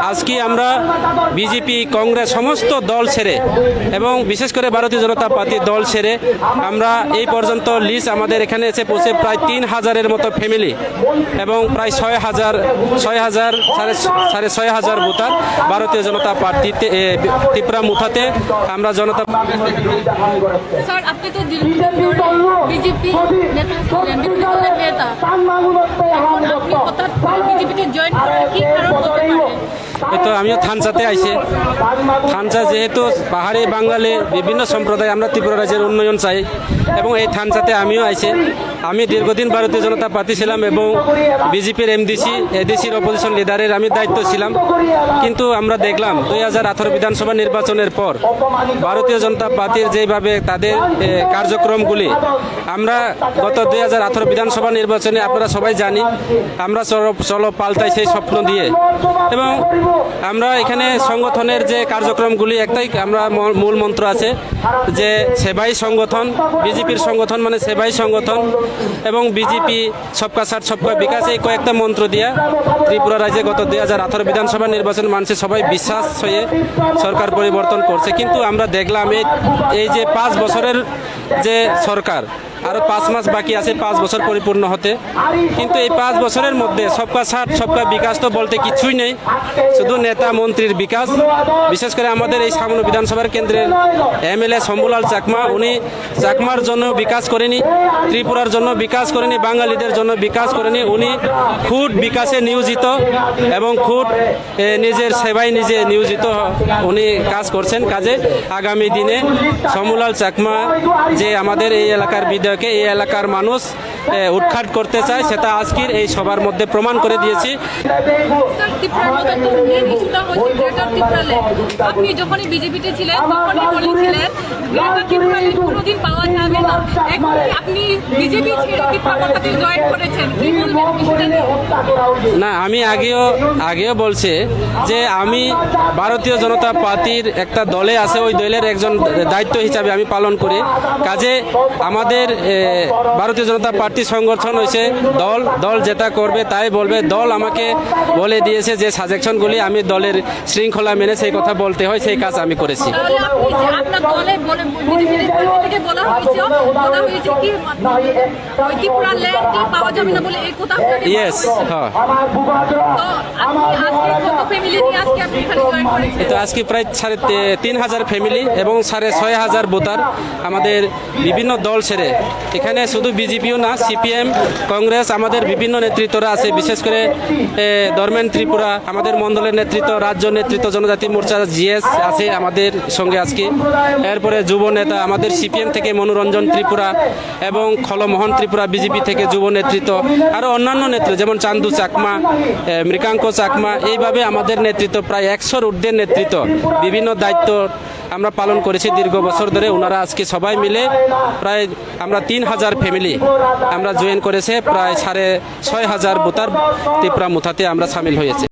আজকে আমরা বিজেপি কংগ্রেস সমস্ত দল ছেড়ে এবং বিশেষ করে ভারতীয় জনতা পার্টির দল ছেড়ে আমরা এই পর্যন্ত লিস্ট আমাদের এখানে এসে পৌঁছে প্রায় ৩,০০০-এর মতো ফ্যামিলি এবং প্রায় ৬,০০০ সাড়ে ৬,০০০ ভোটার ভারতীয় জনতা পার্টিতে ত্রিপুরা মুথাতে আমরা জনতা। স্যার, আপনি তো বিজেপি নেতা, আপনি হঠাৎ বিজেপিতে জয়েন করার কি কারণ হতে পারে? তো আমিও থানচাতে আইছি। থানচা যেহেতু পাহাড়ি বাঙালি বিভিন্ন সম্প্রদায়, আমরা ত্রিপুরা রাজ্যের উন্নয়ন চাই এবং এই থানচাতে আমিও আইছি। আমি দীর্ঘদিন ভারতীয় জনতা পার্টি ছিলাম এবং বিজেপির এডিসির অপোজিশন লিডারের আমি দায়িত্ব ছিলাম। কিন্তু আমরা দেখলাম 2018 বিধানসভা নির্বাচনের পর ভারতীয় জনতা পার্টির যেভাবে তাদের কার্যক্রমগুলি, আমরা গত 2018 বিধানসভা নির্বাচনে আপনারা সবাই জানি আমরা চলো পাল্টাই সেই স্বপ্ন দিয়ে এবং আমরা এখানে সংগঠনের যে কার্যক্রমগুলি একটাই আমরা মূল মন্ত্র আছে যে সেবাই সংগঠন। বিজেপির সংগঠন মানে সেবাই সংগঠন এবং বিজেপি সবকা সাথ সবকা বিকাশ, এই কয়েকটা মন্ত্র দিয়া ত্রিপুরা রাজ্যে গত 2018 বিধানসভা নির্বাচন মানুষের সবাই বিশ্বাস হয়ে সরকার পরিবর্তন করছে। কিন্তু আমরা দেখলাম এই যে 5 বছরের যে সরকার, আরো 5 মাস বাকি আছে 5 বছর পরিপূর্ণ হতে, কিন্তু এই 5 বছরের মধ্যে সবকা সাথ সবকা বিকাশ তো বলতে কিছুই নেই, শুধু নেতা মন্ত্রীর বিকাশ। বিশেষ করে আমাদের এই সামনে বিধানসভার কেন্দ্রের এমএলএ শম্ভুলাল চাকমা, উনি চাকমার জন্য বিকাশ করেনি, ত্রিপুরার জন্য বিকাশ করেনি, বাঙালিদের জন্য বিকাশ করেনি। উনি খুদ বিকাশে নিয়োজিত এবং খুদ নিজের সেবায় নিজে নিয়োজিত উনি কাজ করছেন। কাজে আগামী দিনে শম্ভুলাল চাকমা যে আমাদের এই এলাকার বিধায়ককে এই এলাকার মানুষ উৎখাত করতে চায়, সেটা আজকের এই সবার মধ্যে প্রমাণ করে দিয়েছি। আপনি যখনই বিজেপিতে ছিলেন তখনই বলেছিলেন কোনোদিন পাওয়া যাবে না, এখন আপনি বিজেপি জয়েন করেছেন, কি বলবেন? না, আমি আগেও বলছে যে আমি ভারতীয় জনতা পার্টির একটা দলে আছে, ওই দলের একজন দায়িত্ব হিসাবে আমি পালন করি। কাজে আমাদের ভারতীয় জনতা পার্টি সংগঠন হয়েছে দল যেটা করবে তাই বলবে। দল আমাকে বলে দিয়েছে যে সাজেশনগুলি আমি দলের শৃঙ্খলা মেনে সেই কথা বলতে হয়, সেই কাজ আমি করেছি। ইয়েস, হ্যাঁ। তো আজকে প্রায় 3,500 ফ্যামিলি এবং 6,500 ভোটার আমাদের বিভিন্ন দল ছেড়ে, এখানে শুধু বিজেপিও না, সিপিএম, কংগ্রেস, আমাদের বিভিন্ন নেতৃত্বরা আছে। বিশেষ করে ধর্মেন ত্রিপুরা আমাদের মণ্ডলের নেতৃত্ব, রাজ্য নেতৃত্ব জনজাতি মোর্চা জিএস আছে আমাদের সঙ্গে আজকে। এরপরে যুব নেতা আমাদের সিপিএম থেকে মনোরঞ্জন ত্রিপুরা এবং খলমোহন ত্রিপুরা, বিজেপি থেকে যুব নেতৃত্ব, আরও অন্যান্য নেতৃত্ব যেমন চান্দু চাকমা, মৃকাঙ্ক চাকমা, এইভাবে আমাদের নেতৃত্ব প্রায় 100-র ঊর্ধ্বের নেতৃত্ব বিভিন্ন দায়িত্ব আমরা পালন করেছি দীর্ঘ বছর ধরে। ওনারা আজকে সবাই মিলে প্রায় আমরা 3,000 ফ্যামিলি আমরা জয়েন করেছে, প্রায় 6,500 ভোটার ত্রিপুরা মুথাতে আমরা সামিল হয়েছে।